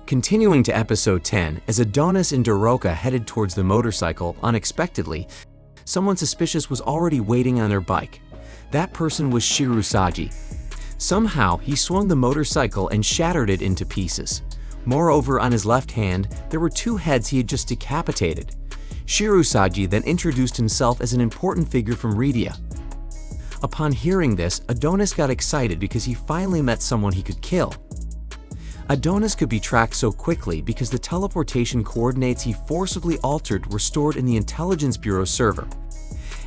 Continuing to episode 10, as Adonis and Doroka headed towards the motorcycle, unexpectedly, someone suspicious was already waiting on their bike. That person was Shirusagi. Somehow, he swung the motorcycle and shattered it into pieces. Moreover, on his left hand, there were two heads he had just decapitated. Shirusagi then introduced himself as an important figure from Rhedia. Upon hearing this, Adonis got excited because he finally met someone he could kill. Adonis could be tracked so quickly because the teleportation coordinates he forcibly altered were stored in the Intelligence Bureau server.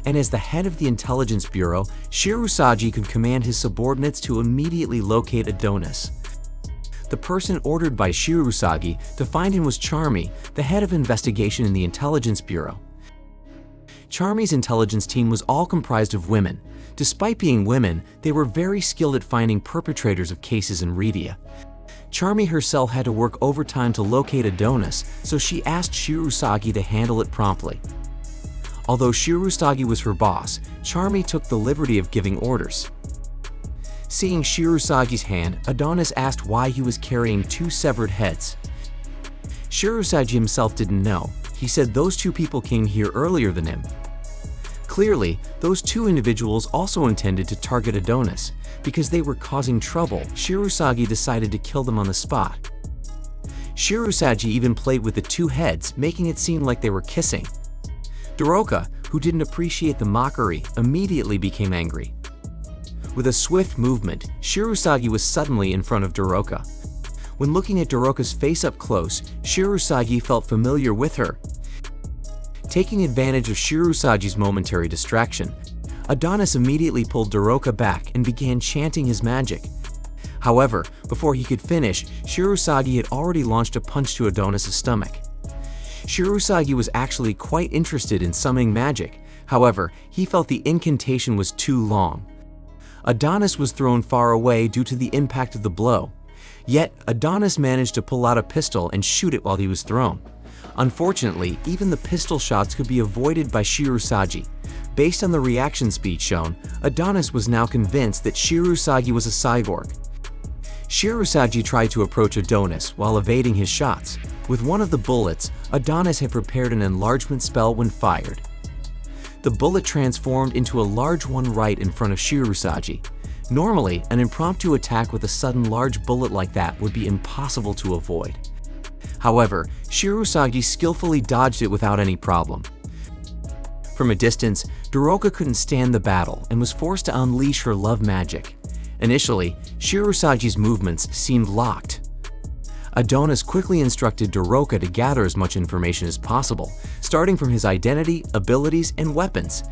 And as the head of the Intelligence Bureau, Shirusagi could command his subordinates to immediately locate Adonis. The person ordered by Shirusagi to find him was Charmy, the head of investigation in the Intelligence Bureau. Charmy's intelligence team was all comprised of women. Despite being women, they were very skilled at finding perpetrators of cases in Rhedia. Charmy herself had to work overtime to locate Adonis, so she asked Shirusagi to handle it promptly. Although Shirusagi was her boss, Charmy took the liberty of giving orders. Seeing Shirusagi's hand, Adonis asked why he was carrying two severed heads. Shirusagi himself didn't know. He said those two people came here earlier than him. Clearly, those two individuals also intended to target Adonis. Because they were causing trouble, Shirusagi decided to kill them on the spot. Shirusagi even played with the two heads, making it seem like they were kissing. Doroka, who didn't appreciate the mockery, immediately became angry. With a swift movement, Shirusagi was suddenly in front of Doroka. When looking at Doroka's face up close, Shirusagi felt familiar with her. Taking advantage of Shirusagi's momentary distraction, Adonis immediately pulled Doroka back and began chanting his magic. However, before he could finish, Shirusagi had already launched a punch to Adonis' stomach. Shirusagi was actually quite interested in summoning magic. However, he felt the incantation was too long. Adonis was thrown far away due to the impact of the blow. Yet, Adonis managed to pull out a pistol and shoot it while he was thrown. Unfortunately, even the pistol shots could be avoided by Shirusagi. Based on the reaction speed shown, Adonis was now convinced that Shirusagi was a cyborg. Shirusagi tried to approach Adonis while evading his shots. With one of the bullets, Adonis had prepared an enlargement spell when fired. The bullet transformed into a large one right in front of Shirusagi. Normally, an impromptu attack with a sudden large bullet like that would be impossible to avoid. However, Shirusagi skillfully dodged it without any problem. From a distance, Doroka couldn't stand the battle and was forced to unleash her love magic. Initially, Shirusagi's movements seemed locked. Adonis quickly instructed Doroka to gather as much information as possible, starting from his identity, abilities, and weapons.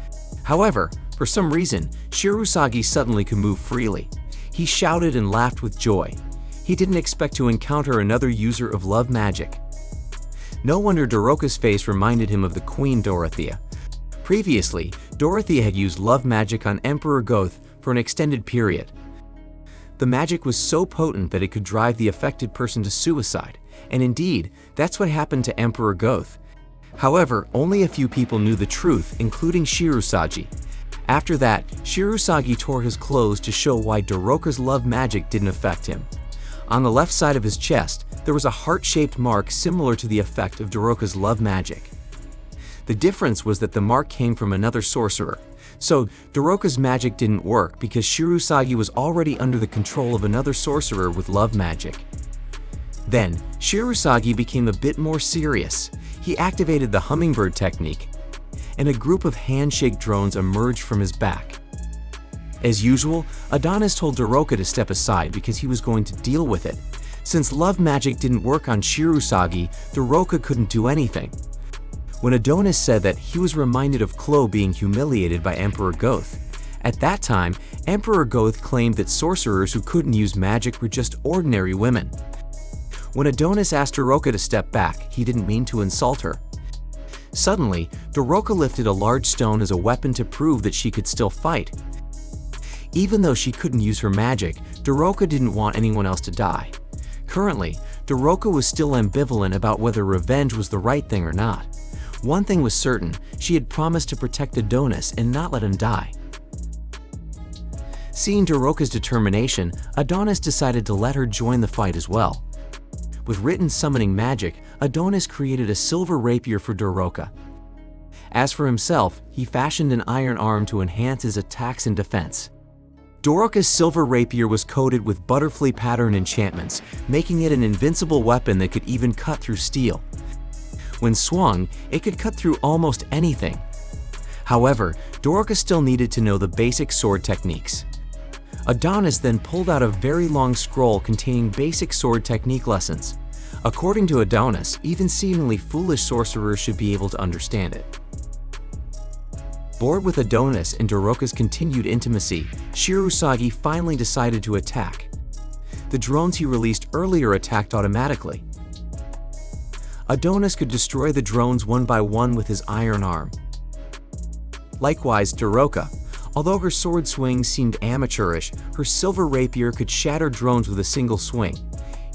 However, for some reason, Shirusagi suddenly could move freely. He shouted and laughed with joy. He didn't expect to encounter another user of love magic. No wonder Doroka's face reminded him of the Queen Dorothea. Previously, Dorothea had used love magic on Emperor Goth for an extended period. The magic was so potent that it could drive the affected person to suicide, and indeed, that's what happened to Emperor Goth. However, only a few people knew the truth, including Shirusagi. After that, Shirusagi tore his clothes to show why Doroka's love magic didn't affect him. On the left side of his chest, there was a heart-shaped mark similar to the effect of Doroka's love magic. The difference was that the mark came from another sorcerer. So, Doroka's magic didn't work because Shirusagi was already under the control of another sorcerer with love magic. Then, Shirusagi became a bit more serious. He activated the hummingbird technique, and a group of handshake drones emerged from his back. As usual, Adonis told Doroka to step aside because he was going to deal with it. Since love magic didn't work on Shirusagi, Doroka couldn't do anything. When Adonis said that, he was reminded of Chloe being humiliated by Emperor Goth. At that time, Emperor Goth claimed that sorcerers who couldn't use magic were just ordinary women. When Adonis asked Doroka to step back, he didn't mean to insult her. Suddenly, Doroka lifted a large stone as a weapon to prove that she could still fight. Even though she couldn't use her magic, Doroka didn't want anyone else to die. Currently, Doroka was still ambivalent about whether revenge was the right thing or not. One thing was certain, she had promised to protect Adonis and not let him die. Seeing Doroka's determination, Adonis decided to let her join the fight as well. With written summoning magic, Adonis created a silver rapier for Doroka. As for himself, he fashioned an iron arm to enhance his attacks and defense. Doroka's silver rapier was coated with butterfly pattern enchantments, making it an invincible weapon that could even cut through steel. When swung, it could cut through almost anything. However, Doroka still needed to know the basic sword techniques. Adonis then pulled out a very long scroll containing basic sword technique lessons. According to Adonis, even seemingly foolish sorcerers should be able to understand it. Bored with Adonis and Doroka's continued intimacy, Shirusagi finally decided to attack. The drones he released earlier attacked automatically. Adonis could destroy the drones one by one with his iron arm. Likewise, Doroka. Although her sword swing seemed amateurish, her silver rapier could shatter drones with a single swing.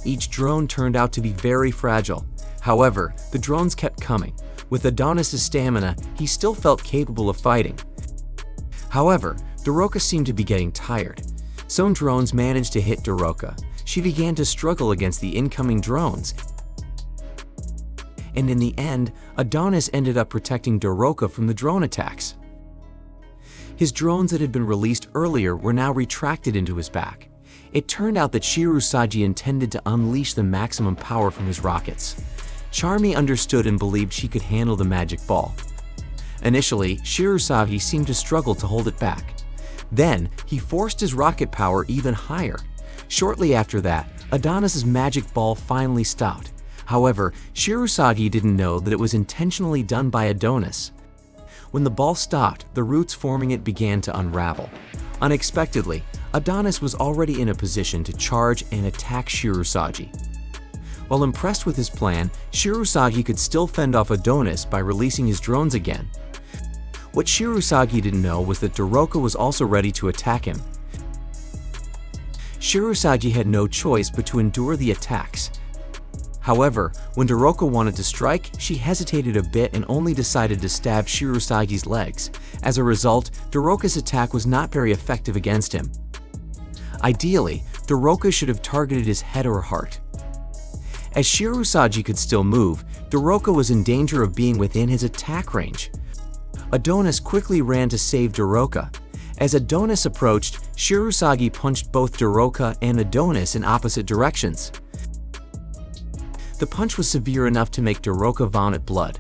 Each drone turned out to be very fragile. However, the drones kept coming. With Adonis' stamina, he still felt capable of fighting. However, Doroka seemed to be getting tired. Some drones managed to hit Doroka. She began to struggle against the incoming drones. And in the end, Adonis ended up protecting Doroka from the drone attacks. His drones that had been released earlier were now retracted into his back. It turned out that Shirusagi intended to unleash the maximum power from his rockets. Charmy understood and believed she could handle the magic ball. Initially, Shirusagi seemed to struggle to hold it back. Then, he forced his rocket power even higher. Shortly after that, Adonis' magic ball finally stopped. However, Shirusagi didn't know that it was intentionally done by Adonis. When the ball stopped, the roots forming it began to unravel. Unexpectedly, Adonis was already in a position to charge and attack Shirusagi. While impressed with his plan, Shirusagi could still fend off Adonis by releasing his drones again. What Shirusagi didn't know was that Doroka was also ready to attack him. Shirusagi had no choice but to endure the attacks. However, when Doroka wanted to strike, she hesitated a bit and only decided to stab Shirusagi's legs. As a result, Doroka's attack was not very effective against him. Ideally, Doroka should have targeted his head or heart. As Shirusagi could still move, Doroka was in danger of being within his attack range. Adonis quickly ran to save Doroka. As Adonis approached, Shirusagi punched both Doroka and Adonis in opposite directions. The punch was severe enough to make Doroka vomit blood.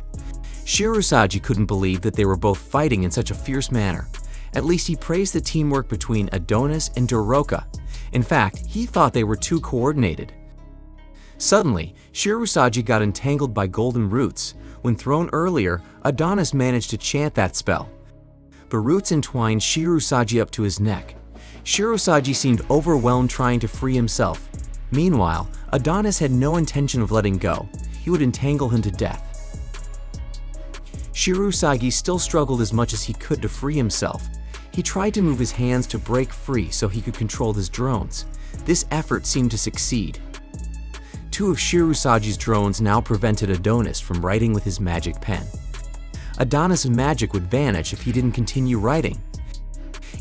Shirusagi couldn't believe that they were both fighting in such a fierce manner. At least he praised the teamwork between Adonis and Doroka. In fact, he thought they were too coordinated. Suddenly, Shirusagi got entangled by golden roots. When thrown earlier, Adonis managed to chant that spell. The roots entwined Shirusagi up to his neck. Shirusagi seemed overwhelmed trying to free himself. Meanwhile, Adonis had no intention of letting go. He would entangle him to death. Shirusagi still struggled as much as he could to free himself. He tried to move his hands to break free so he could control his drones. This effort seemed to succeed. Two of Shirusagi's drones now prevented Adonis from writing with his magic pen. Adonis' magic would vanish if he didn't continue writing.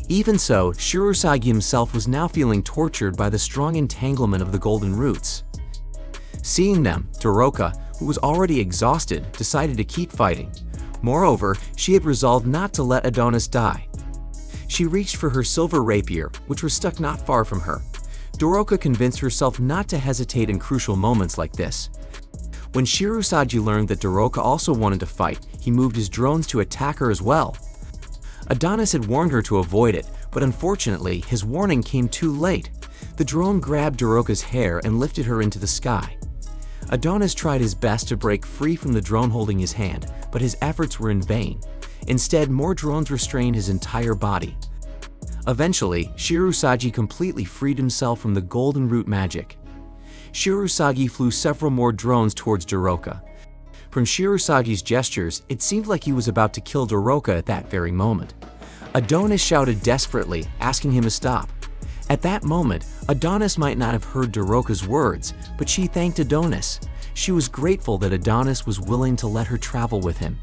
Even so, Shirusagi himself was now feeling tortured by the strong entanglement of the golden roots. Seeing them, Doroka, who was already exhausted, decided to keep fighting. Moreover, she had resolved not to let Adonis die. She reached for her silver rapier, which was stuck not far from her. Doroka convinced herself not to hesitate in crucial moments like this. When Shirusagi learned that Doroka also wanted to fight, he moved his drones to attack her as well. Adonis had warned her to avoid it, but unfortunately, his warning came too late. The drone grabbed Doroka's hair and lifted her into the sky. Adonis tried his best to break free from the drone holding his hand, but his efforts were in vain. Instead, more drones restrained his entire body. Eventually, Shirusagi completely freed himself from the golden root magic. Shirusagi flew several more drones towards Doroka. From Shirusagi's gestures, it seemed like he was about to kill Doroka at that very moment. Adonis shouted desperately, asking him to stop. At that moment, Adonis might not have heard Doroka's words, but she thanked Adonis. She was grateful that Adonis was willing to let her travel with him.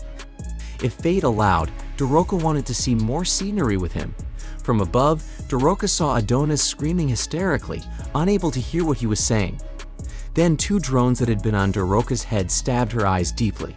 If fate allowed, Doroka wanted to see more scenery with him. From above, Doroka saw Adonis screaming hysterically, unable to hear what he was saying. Then two drones that had been on Doroka's head stabbed her eyes deeply.